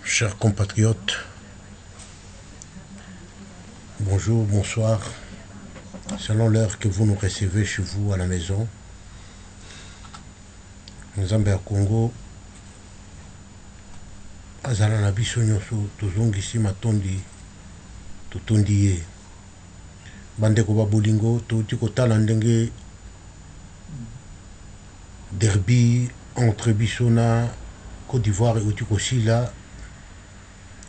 Chers compatriotes, bonjour, bonsoir. Selon l'heure que vous nous recevez chez vous à la maison, Nzambe ya Congo azala na biso nyonso tozongisi matondi totondi ye. Bandeko ba bolingo touti kotala ndenge derby entre biso na Côte d'Ivoire euti kosila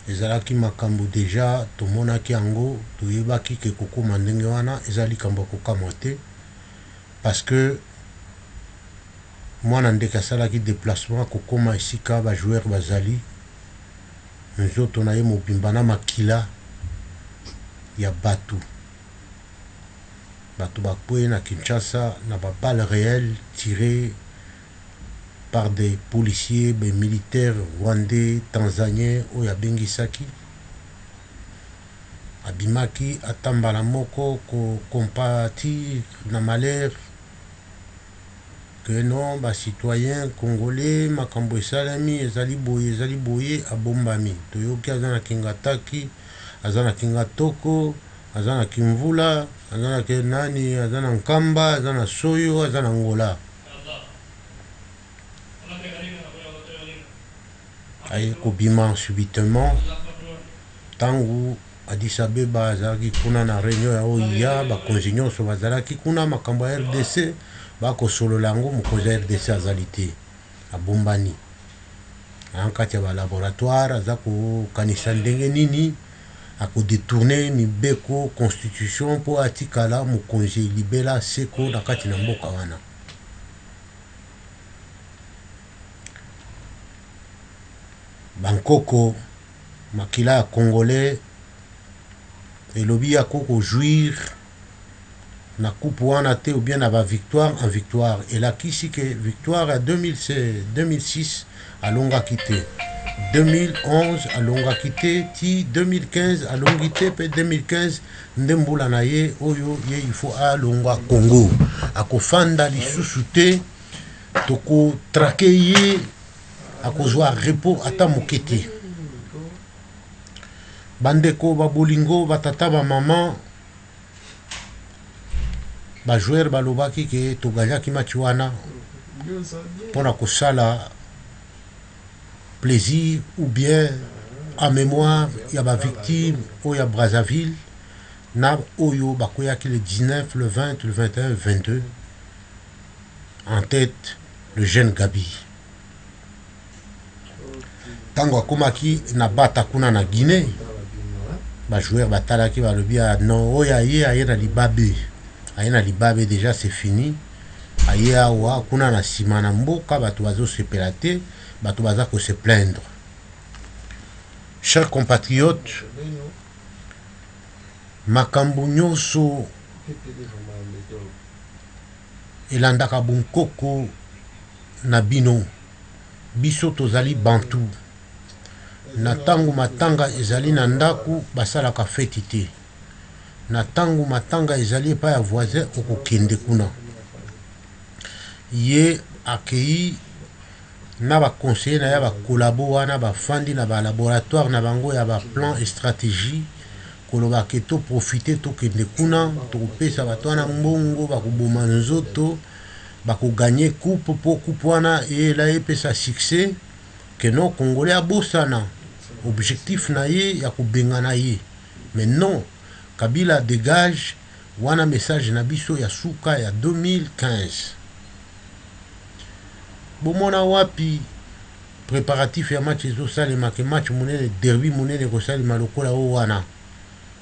ezalaki makambo deja tomonaki yango toyebaki ke kokoma ndenge wana eza likambo kokama te parce que mwana ndeke asalaki déplacement kokoma esika bajoueur bazali nzoto na ye mobimba na makila ya bato bakwe na Kinshasa na baballe réelle tirées par des policiers, des militaires rwandais, tanzaniens, oya bengisaki abimaki atambala moko ko compatir na malheur que non ba citoyens congolais makambo esalami ezali boye abombami toyoki azana kingataki azana kingatoko azana kimvula azana kenani azana nkamba azana soyo azana ngola aye kobima subitement tangu Addis Abeba azalaki kuna na réunion ya OIA bakonzi nyonso bazalaki kuna makambo ya RDC bakosolola yango mokonzi ya RDC azali te abombani ankati ya balaboratoire aza kokanisa ndenge nini akodetourne mibeko constitution mpo atikala mokonzi libela seko na kati na mboka wana. Bankoko makila ya congolais elobi ya koko jouir na coupe wana te ou bien na ba victoire en victoire elakisi ke victoire ya 2006 alongaki te 2011 alongaki te ti 2015 alongi te pe 2015 nde mbula na ye oyo ye il faut alonga Congo akofanda lisusu te tokotrake ye akozwa repos ata moke te. Bandeko babolingo batata bamama bajoueur balobaki ke togajaki match wana mpona kosala plaisir ou bien en mémoire ya bavictime oyo ya Brazzaville na oyo bakweyaki le 19, le 20, le 21, le 22 en tête le jeune Gabi. Tango akomaki na bata kuna na Guinée bajoueur batalaki balobi ya non oyo aye na libabe déjà c'est fini aye awa kuna na nsima na mboka bato bazosepela te bato baza kose plaindre. Chers compatriotes, makambo nyonso elandaka bonkoko na bino biso tozali bantu na tangu matanga ezali na ndaku basalaka feti te na tangu matanga ezali epai ya voisin okokende kuna ye akei na baconseiller na ya bakolabo wana bafandi na balaboratoire na bango ya baplan et stratégie koloba ke toprofite tokende kuna tokopesa bato wana mbongo bakoboma nzoto bakoganye coupe po coupe wana eyela epesa succès ke non congolais abosana objectif na ye ya kobengana ye mais non Kabila dégage wana message na biso ya suka ya 2015 bomona wapi préparatif ya match ezosalema ke match monene derby monene kosalema lokola o wana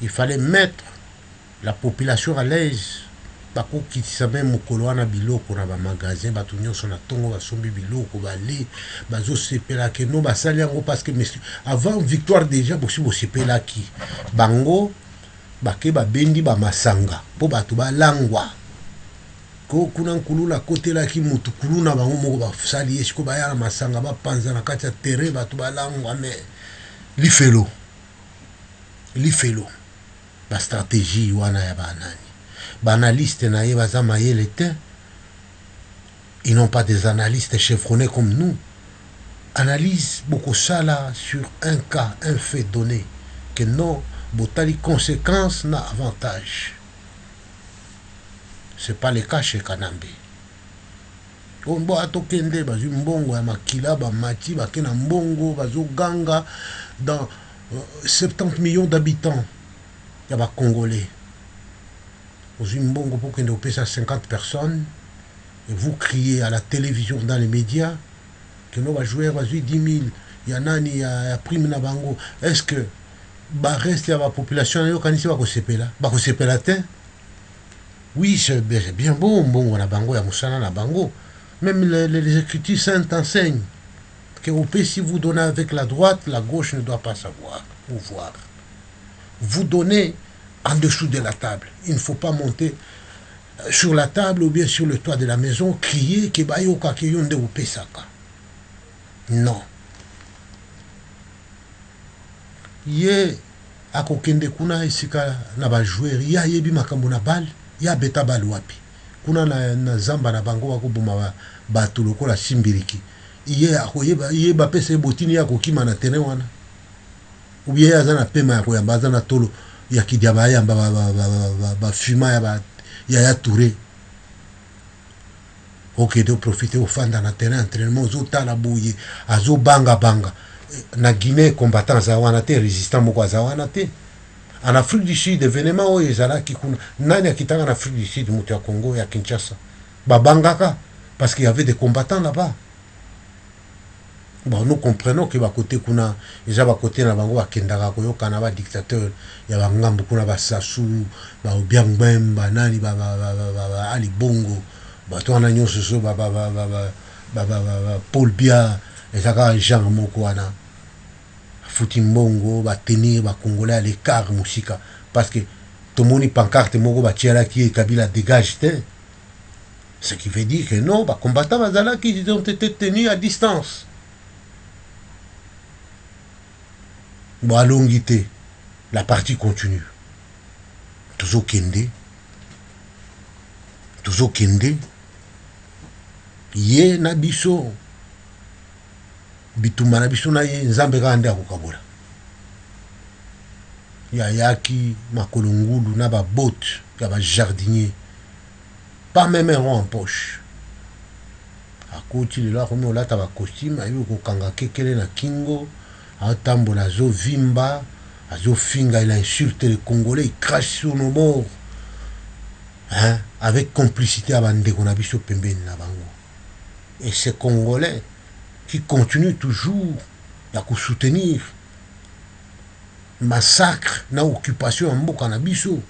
il fallait mettre la population à l'aise bakokitisa me mokolo wana biloko na bamagasin bato nyonso na ntongo basombi biloko bale bazosepelaki no basali yango parce que avant victoire déjà bosi bosepelaki bango bake babendi bamasanga mpo bato balangwa ko kuna nkulula kotelaki mutu kuluna bango moko basali ye siko baya na masanga bapanza na kati ya terrain bato balangwa me lifelo bastratégie wana ya banani banaliste na ye baza mayele te ils n'ont pas des analystes chevronnés comme nous analyse beaucoup ça là sur un cas, un fait donné, que non, botali conséquence na avantage. C'est pas le cas chez Kanambe. Bon atokende bazu mbongo ya makila ba mati bakena mbongo bazo ganga dans 70 millions d'habitants. Il y a Congolais. Vous avez mbongo pour kende opesa 50 personnes et vous criez à la télévision, dans les médias que nos joueurs bazu 10 000. Il y a nani il y a prime na bango. Est-ce que ba reste ya la population yo kanisi ba ko sepela? Ba ko sepela te? Oui, c'est bien bon mbongo na bango ya musana na bango. Même les Écritures saintes enseignent que si vous donnez avec la droite, la gauche ne doit pas savoir ou voir. Vous donnez en dessous de la table. Il ne faut pas monter sur la table ou bien sur le toit de la maison, crier que bayoka ke yonde ou pesaka. Non. Yé akokende kuna esika na ba joueur ya yebi makambo na bal, ya beta bal wapi. Kuna na zamba na bango bakoboma bato lokola simbiriki iye akoyeba iye bapese botini ya kokima na terrain wana ubiye azana pema ya koyamba azana tolo ya kidiaba ya ba fuma ya touré. Ok, de profiter au fanda na terrain entraînement zo tala bouye azo banga na Guinée combattant za wana te résistant moko za wana te. En Afrique du Sud, événement où ils allaient qui nani akitanga en Afrique du Sud, mutu ya Congo ya Kinshasa, babangaka parce qu'il y avait des combattants là-bas. Bon, nous comprenons que ba côté kuna, ils ba côté na bango akendaka ko yokana ba dictateur, ya ba ngambu kuna ba Sassou, ba Obiangwem, nani ba Ali Bongo, ba to na nyonso so ba Paul Biya, ezaka Jean moko wana. Futimbongo, ba tenir ba Congolais à l'écart musika parce que tout le monde pancarte moko ba tiala qui Kabila dégage te. Ce qui veut dire que non, ba combattants bazala qui ont été tenus à distance. Bon, à longité, la partie continue. Toujours kende. Ye na biso. Bituma na biso na ye nzambe ka ande akokabola ya yaki makolongulu na ba botte ya ba jardinier pas même un rond en poche akoti lelo akomi olata ba costume ayebi kokanga kekele na kingo atambola azo vimba azo finga il insulte les Congolais il crache sur nos morts hein avec complicité à bandeko na biso pembeni na bango et ces Congolais qui continue toujours à soutenir massacre na occupation en mboka na biso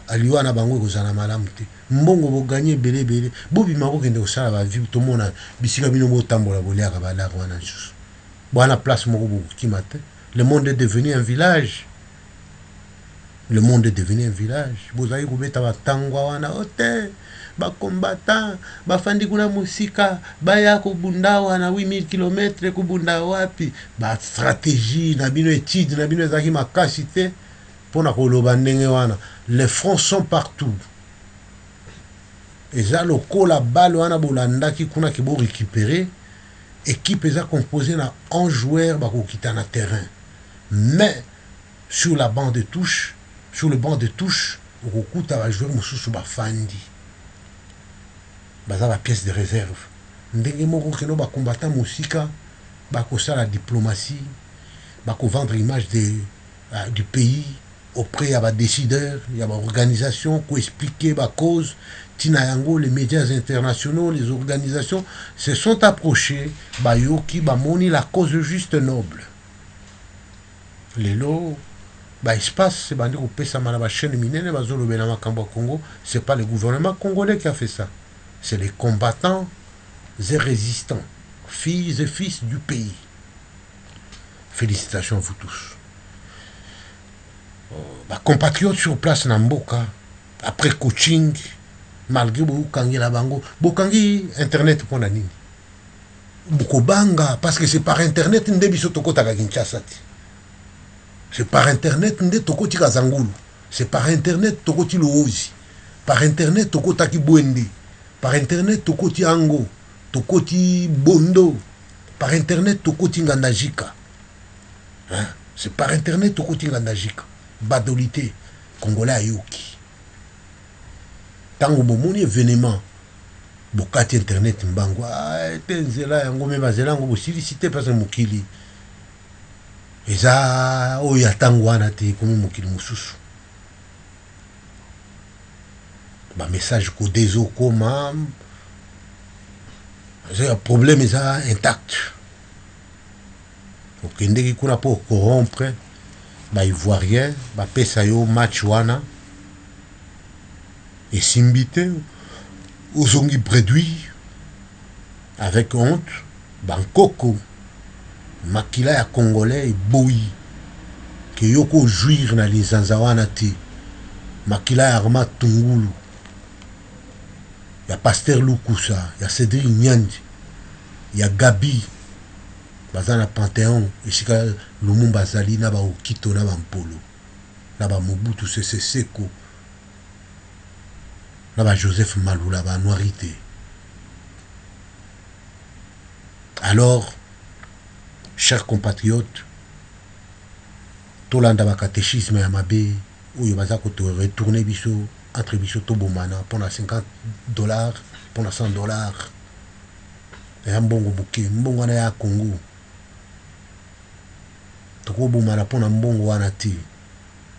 aliwa na bango kozana malamu te mbongo bo gagner belé bobi mako kende osala ba vie to mona bisika bino bo tambola boliaka balaka wana nsusu bwana place moko bo kimate le monde est devenu un village bozali kobeta batangwa wana ote ba combattant ba fandi kuna musika baya kobunda wana 8000 km kobunda wapi ba stratégie na bino étude na bino ezaki makasi te pona koloba ndenge wana les fronts sont partout eza lokola balle wana bolandaki kuna ki bo récupérer équipe eza composée na 11 joueurs ba kokita na terrain mais sur le banc de touche okukuta ba joueurs mususu ba fandi baza ba pièce de réserve ndenge moko keno ba combattant musika ba kosa la diplomatie ba ko vendre image du pays auprès ya ba décideurs ya ba organisation ko expliquer ba cause tina yango les médias internationaux les organisations se sont approchés ba yoki ba moni la cause juste noble lelo ba espace c'est bandi ko pesa mana ba chaîne minene ba zolo bena makambo Congo c'est pas le gouvernement congolais qui a fait ça. C'est les combattants et résistants, filles et fils du pays. Félicitations à vous tous. Compatriotes sur place Namboka, après coaching, malgré Bokangi la bango, Bokangi internet pour la nini. Bokobanga, parce que c'est par internet nde biso toko taka Kinshasa. C'est par internet nde toko tika Zangulu. C'est par internet toko ti Loozi. Par internet toko taki Bwende. Par internet, tokoti Ango, tokoti Bondo, par internet tokoti ngandajika. Hein? C'est par internet tokoti ngandajika. Badolité congolais ayoki. Tango bomoni événement bokati internet mbango tenzela yango me bazela yango bosilicité parce que mokili eza oyo atango wana te komi mokili mosusu ba message codé ezokoma eza problème eza intact okendeki kuna mpo corrompre baivoirien bapesa yo match wana esimbi te ozongi produit avec honte bankoko makila ya congolais eboyi ke yoko jouir na lisanza wana te makila ya Arma Tungulu ya Pasteur Lukusa ya Cédric Nyandi ya Gabi baza na Panthéon esika Lumumba azali na baokito na bampolo na bamobutu Sese Seko na ba Joseph Malula ba noirité. Alors, chers compatriotes, tolanda ba catéchisme ya mabe oyo baza ko to retourner biso entre biso to bomana pour $50 pour $100 ya mbongo buke mbongo na ya Congo toko bomana pour na mbongo wana ti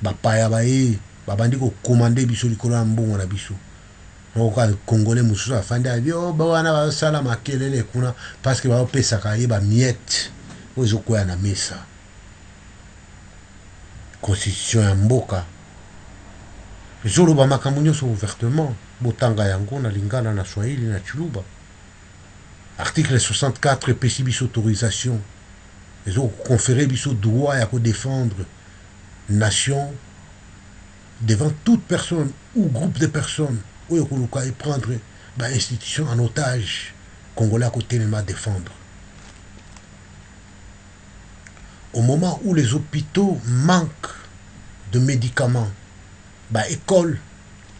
ba paya ba babandi ko commander biso likolo ya mbongo na biso. Oka congolais mususu afandi abio ba wana ba sala makelele kuna parce que ba pesa ka yeba miette ozo kwa na mesa constitution ya mboka zolo ba makambo nyonso ouvertement botanga yango na lingana na Swahili na Chuluba article 64 pesi biso autorisation ezo conférer biso droit ya ko défendre nation devant toute personne ou groupe de personnes ou prendre l'institution en otage congolais à côté de ma défendre. Au moment où les hôpitaux manquent de médicaments, école,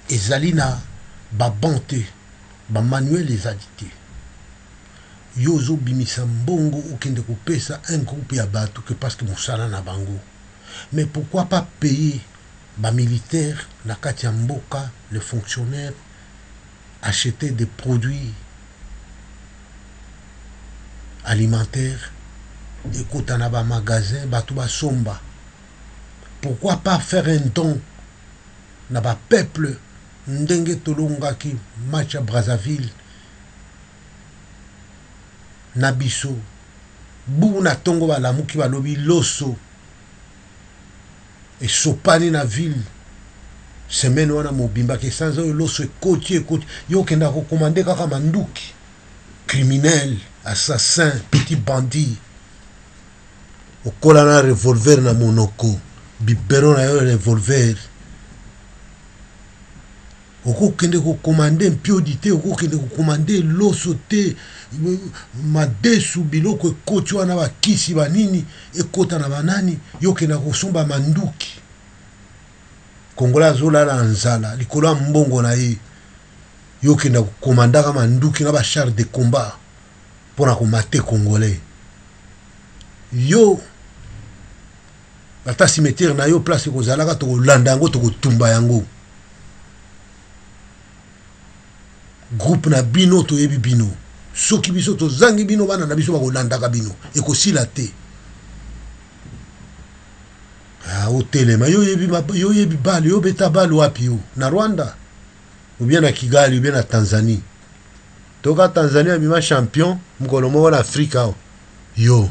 et zalina, bonté, manuel les adité. Yozo bimisa mbongo ou kende kopesa un groupe ya bato que parce que moussala na bango. Mais pourquoi pas payer militaires, na kati ya mboka, les fonctionnaires acheter des produits alimentaires et kota na ba magasin bato ba somba. Pourquoi pas faire un don na ba peuple ndenge tolongaki match à Brazzaville na biso bu na tongo ba lamuki ba lobi loso et sopani na ville semaine wana mobimba ke sans oyo loso ekoti yo kenda ko commander kaka manduki criminel assassin petit bandit okola na revolver na monoko biberon na yo revolver okokende ko commander mpiodi te okokende ko commander loso te madesu biloko ekoti wana bakisi banini ekota na banani yo kenda kosomba manduki kongola zolala nzala likolo ya mbongo na ye yo kenda komandaka manduki na ba char de combat pona komate congolais yo ata cimetière na yo place kozalaka tokolanda yango tokotumba yango groupe na bino toyebi bino soki biso tozangi bino bana na biso bakolandaka bino ekosila te otelema yo yebi bali yo beta bali wapi yo na Rwanda ou bien na Kigali ou bien na Tanzanie toka Tanzania bima champion mukolo moko na Afrika yo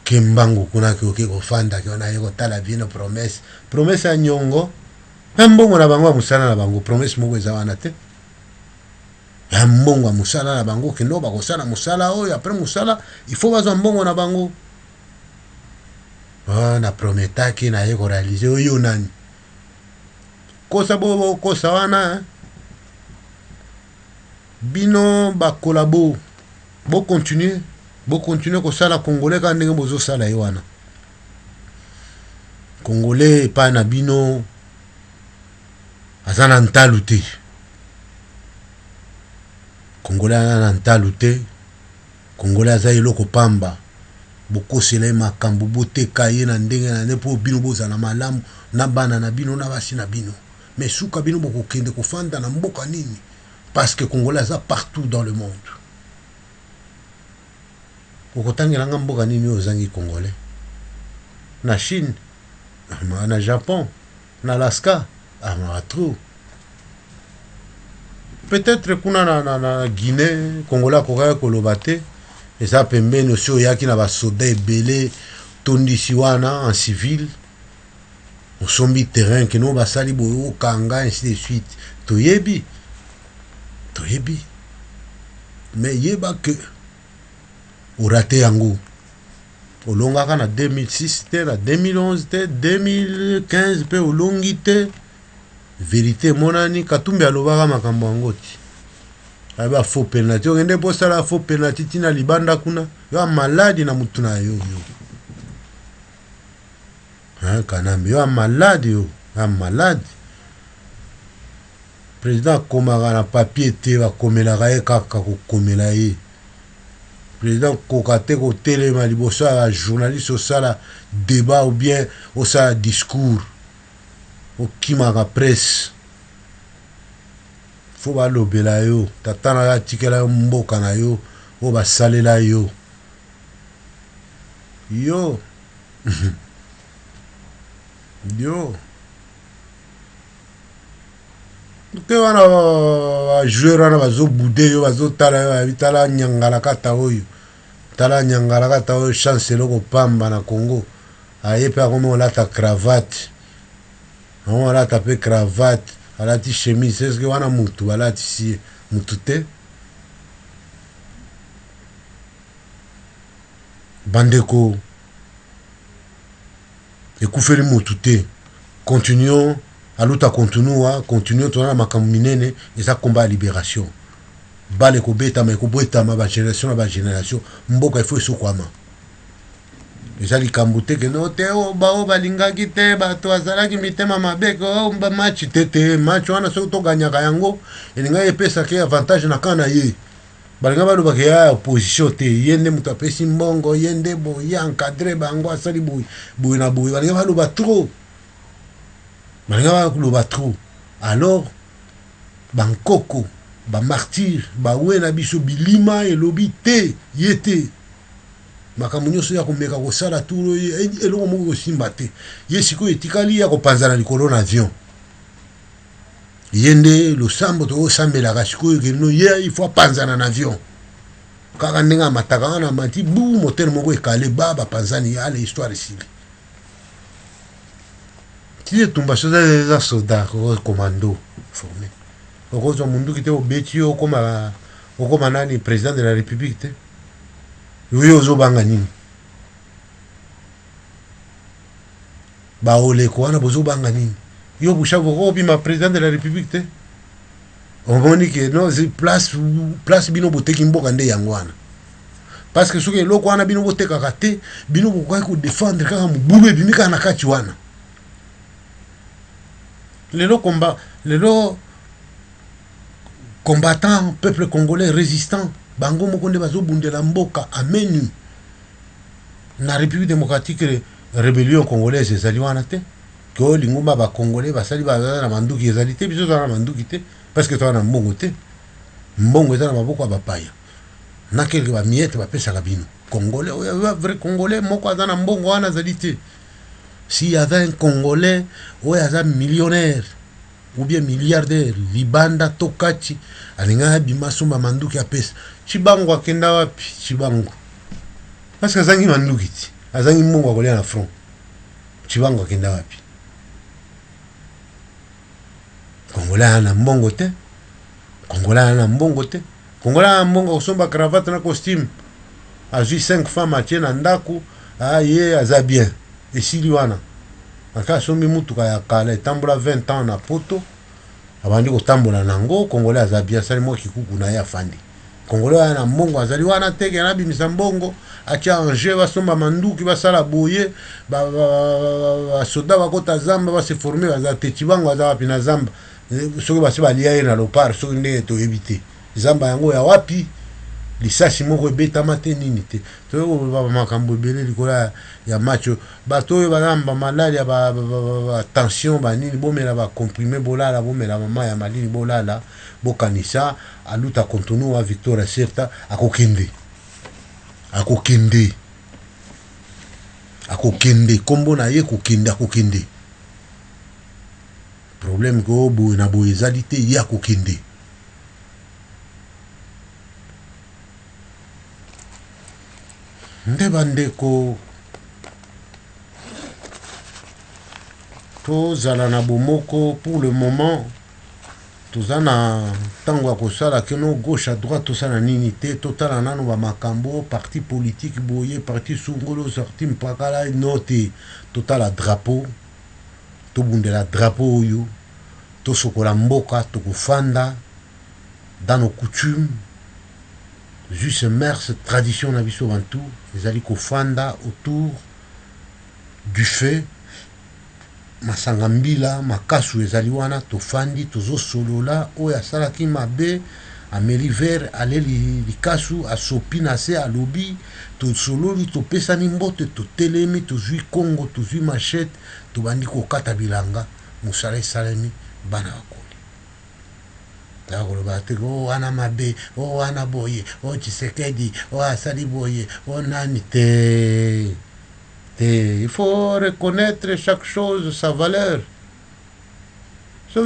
kembango kuna ke kofanda ke na yeko tala bino promesse ya nyongo mbongo na bango musala na bango promesse moko eza wana te mbongo musala na bango kendo bakosala musala oyo après musala il faut bazwa mbongo na bango na prometaki na ye ko réaliser oyo nani kosa bobo kosa wana bino ba collabo bo continuer ko sala congolais ka ndenge bozo sala ye wana congolais pa na bino azana ntalu te congolais ana ntalu te Congolais aza eloko pamba bokosela ye makambo boteka ye na ndenge na nde mpo bino bozala malamu na bana na bino na basi na bino. Mais suka bino bokokende kofanda na mboka nini? Parce que Congolais aza partout dans le monde. Okotangelanga mboka nini ozangi Congolais? Na Chine, na Japon, na Alaska, trop. Peut-être kuna na Guinée, Congolais akoka kolobate, et ça pembeni aussi oyaki na basoda ebele tondisi wana en civil. Osombi terrain que nous basali boyo kanga ainsi de suite. Toyebi. Mais yeba que au raté yango. Olongaka na 2006 te, na 2011 te, 2015 pe olongi te. Vérité monani Katumbi alobaka makambo yango ti. Aba faux penalty. Ogende posala faux penalty tina libanda kuna. Yo maladi na mutu na yo. Kanambe yo malade yo, malade. Président komaka na papier te va komelaka ye kaka kokomela ye. Président kokate ko telema liboso ya journaliste osala débat ou bien osala discours okimaka presse. Faut balobela yo, tatana ya tikela yo mboka na yo, o basalela yo. Yo. Ke wana joueur wana bazo bouder yo bazo tala yo tala nyangala kata oyo. Tala nyangala kata oyo chance loko pamba na Congo. Aye pe akomo lata cravate. On lata pe cravate, alati chemise, est-ce que wana mutu balati si mutu te? Bandeko ekufeli mutu te. Continuons aluta continuons tona makambo minene eza combat à libération. Bale ko beta ma ko beta ma ba génération mboka il faut sokwama. Eza likambo te ke no te o balingaki te bato azalaki mitema mabeko o match te match wana so to ganyaka yango elinga epesa ke avantage na kana ye. Balinga baloba ke ya opposition te yende mutu apesi mbongo yende boye encadré bango asali boye na boye balinga baloba trop. Balinga baloba trop. Alors bankoko ba martyr ba wena biso bilima elobi te yete makambo nyonso ya komeka kosala turo eloko moko kosimba te ye sikoyo etikali ya kopanzana likolo na avion yende losambo tokosambelaka sikoyo kelino ye il faut apanzana na avion kaka ndenge amataka wana amati bu motere moko ekale bapanzani ale histoire esili ti etumba soza eza soda commando formé okozwa munduki te obeti yo okoma nani président de la république te yo ozobanga nini baoleko wana bozobanga nini yo bushavu okobima président de la république te omoni ke no place bino boteki mboka nde yango wana parce que soki eloko wana bino botekaka te bino bokoki kodefendre kaka mobulu ebimi kaka na kati wana lelo combattant peuple congolais résistant bango moko nde bazobundela mboka amenu na république démocratique rébellion congolaise ezali wana te ko lingumba ba congolais basali bazala na manduki ezali te biso na manduki te parce que toana mbongo te mbongo ezala maboko bapaya na quelque ba miette bapesaka bino congolais vrai congolais moko azana mbongo wana ezali te. S'il y avait un congolais ou un millionnaire ou bien milliardaire libanda tokachi alinga bimaso manduki apesa chibango akenda wapi chibango parce que azangi manduki ti azangi mbongo akolia na front chibango akenda wapi congolais ana mbongo te congolais ana mbongo kosomba cravate na costume azui 5 femmes atie na ndako ye aza bien esili wana aka sombi mutuka ya kala etambola 20 ans na poto abandi kotambola nango congolais aza bien sali mo kikuku na ya fandi congolais ana mbongo azali wana teke na bimisa mbongo atia enjeu basomba manduki basala boye soda bakota zamba base former baza te chibango aza wapi na zamba soki basi balia ye na lopar soki nde to ebite zamba yango ya wapi lisasi moko ebetama te nini te toyokoba makambo ebele likolo ya match bato oyo balamba malaria tension banini bomela bacomprime bolala bomela mama ya malini bolala bokanisa aluta contenu wa Victoria Serta akokende kombo na ye akokende problème ko boye na boye ezali te ye akokende nde bandeko tozala na bomoko pour le moment toza na ntango ya kosala keno gauche à droite tosala nini te totala nano bamakambo parti politique boye parti sungolo parti mpakala no te totala drapeau tobundela drapeau oyo tosokola mboka tokofanda dans nos coutumes juste mers tradition na biso bantu ezali kofanda autour du feu masanga mbila makasu ezali wana tofandi tozosolola oyo asalaki mabe ameli vere aleli likasu asopi na se alobi tosololi topesani mbote totelemi tozwi kongo tozwi machete tobandi kokata bilanga mosala esalemi bana bakoli takoloba te o wana mabe o wana boye o Tshisekedi o asali boye o nani te il faut reconnaître chaque chose sa valeur. C'est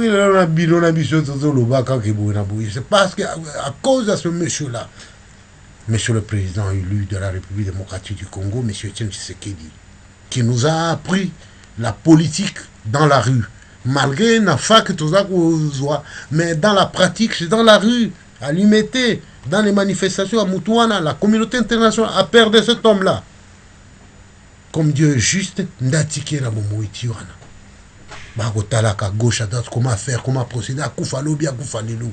parce qu'à cause de ce monsieur-là, monsieur le président élu de la République démocratique du Congo, monsieur Etienne Tshisekedi, qui nous a appris la politique dans la rue. Malgré la fac, mais dans la pratique, c'est dans la rue, à l'UMT, dans les manifestations à Moutouana, la communauté internationale a perdu cet homme-là. Comme Dieu est juste, ndatiki na momoiti wana. Bako talaka gauche à droite, comment faire, comment procéder, à koufalo bien koufalelo.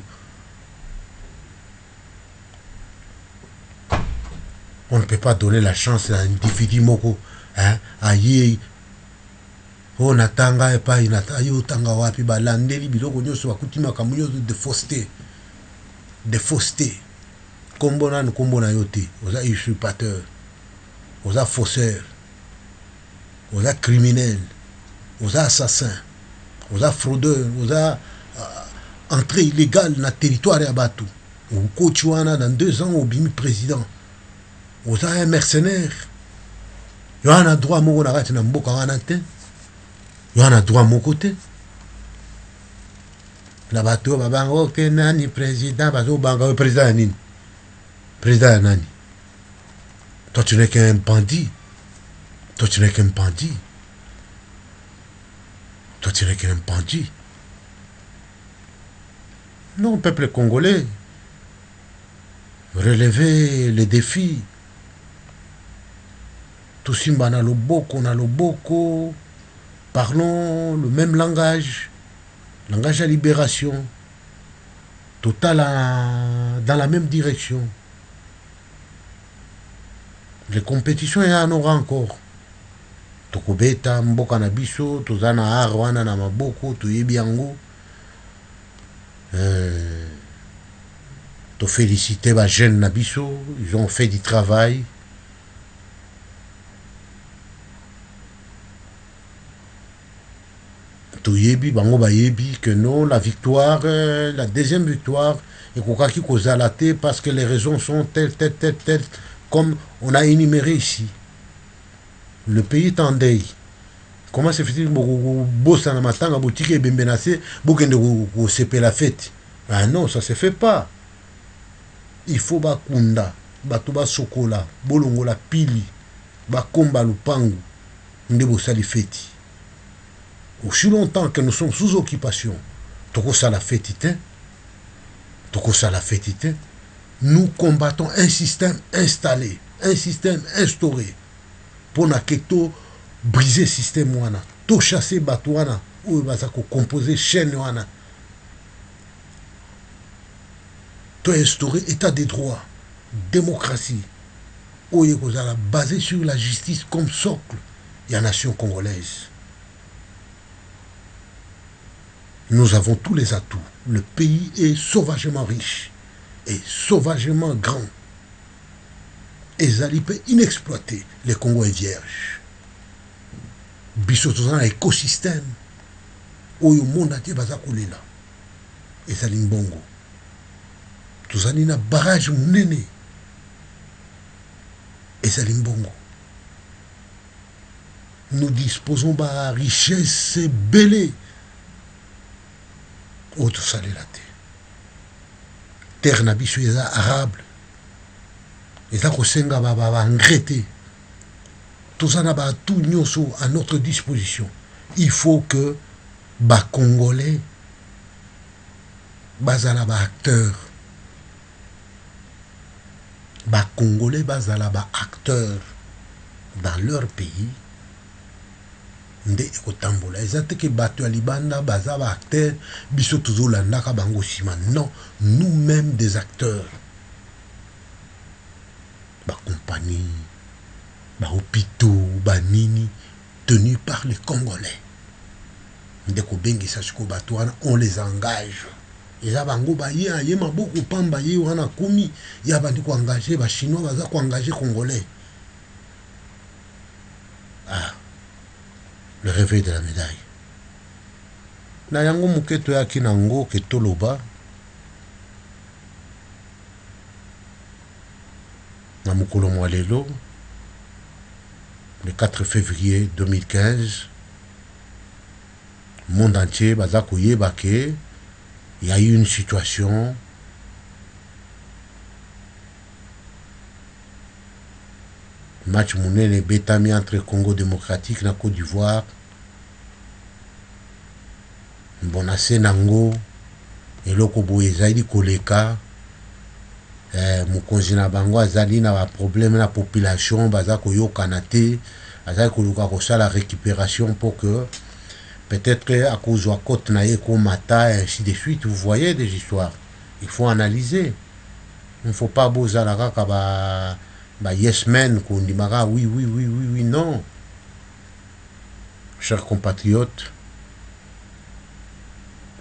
On ne peut pas donner la chance à un individu moko, hein, aye. On atanga et pas inataye otanga wapi balandeli biloko nyoso bakutima kamunyo de fausseté. De fausseté. Kombona no kombona yote, oza usurpateur, oza fausseur. Aux criminels, aux assassins, aux fraudeurs, aux entrée illégale dans le territoire de Batou. Au Kochouana, dans 2 ans, au bimi président. Aux mercenaires. Il y a un droit à mon côté. Il y a un droit à mon côté. La Batou, ok, nani président, président nani. Président nani. Toi, tu n'es qu'un bandit. Toi, tu n'es qu'un bandit. Toi, tu n'es qu'un bandit. Non, peuple congolais, relevez les défis. Tous on a le boko, parlons le même langage à libération, total dans la même direction. Les compétitions, il y en aura encore. Tokobeta mboka na biso tozana arwana na maboko toyebi yango to féliciter ba jeunes na biso, ils ont fait du travail. Toyebi bango bayebi que non, la victoire, la deuxième victoire et kokaki kozala te parce que les raisons sont telles comme on a énuméré ici. Le pays est en deuil. Comment se fait-il que na matanga boutique et bembenase bokende ko sepe la fête? Ah non, ça se fait pas. Il faut bakunda, bato ba sokola, bolongola pili, bakomba lupangu, nde bosali fête. Aussi longtemps que nous sommes sous occupation, toko sala fête, nous combattons un système installé, un système instauré. Pour na keto briser système wana to chasser bato wana ou baza ko composer chaîne wana to instaurer état de droit, démocratie oyo kozala basé sur la justice comme socle ya nation congolaise. Nous avons tous les atouts. Le pays est sauvagement riche et sauvagement grand. ezali pe inexploité. Le Congo est vierge. Biso tozana na écosystème oyo monde entier baza kolela ezali mbongo. Tozali na barrage munene ezali mbongo. Nous disposons de la richesse belée. Autre salela te. Terre na biso eza arable. Eza kosenga ba engrais te. Tozana ba tout nyonso à notre disposition. Il faut que ba Congolais bazala ba acteurs. Ba Congolais bazala ba acteurs dans leur pays. Nde ekotambola eza te ke bato ya libanda baza ba acteur biso tozolandaka bango nsima. Non, nous-mêmes des acteurs. Ba compagnie, ba hôpitaux, ba nini tenus par les Congolais. Nde ko bengisa siko bato wana on les engage. Eza bango ba ye maboko pamba ye wana komi ya bandi ko engager ba chinois baza ko engager Congolais. Ah. Le réveil de la médaille. Na yango muketo ya kinango ke toloba. Na mukolo mwalelo. Le 4 février 2015. Monde entier baza koyeba ke il y a eu une situation match munene betami entre Congo démocratique na Côte d'Ivoire. Bonase nango eloko boye ezali koleka mokonzi na bango azali na ba problème na population baza koyokana te azali koluka kosala récupération pour que peut-être à cause de côte na ye komata ainsi de suite. Vous voyez des histoires, il faut analyser. Il ne faut pas bozala kaka ba yes men kondimaka oui, non. Chers compatriotes,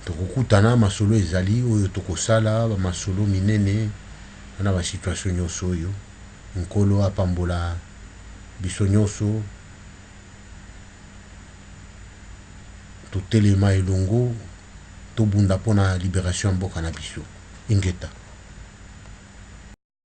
tokokutana masolo ezali oyo tokosala ba masolo minene na ba situation nyonso oyo nkolo apambola biso nyonso totelema elongo tobunda mpona libération ya mboka na biso ingeta.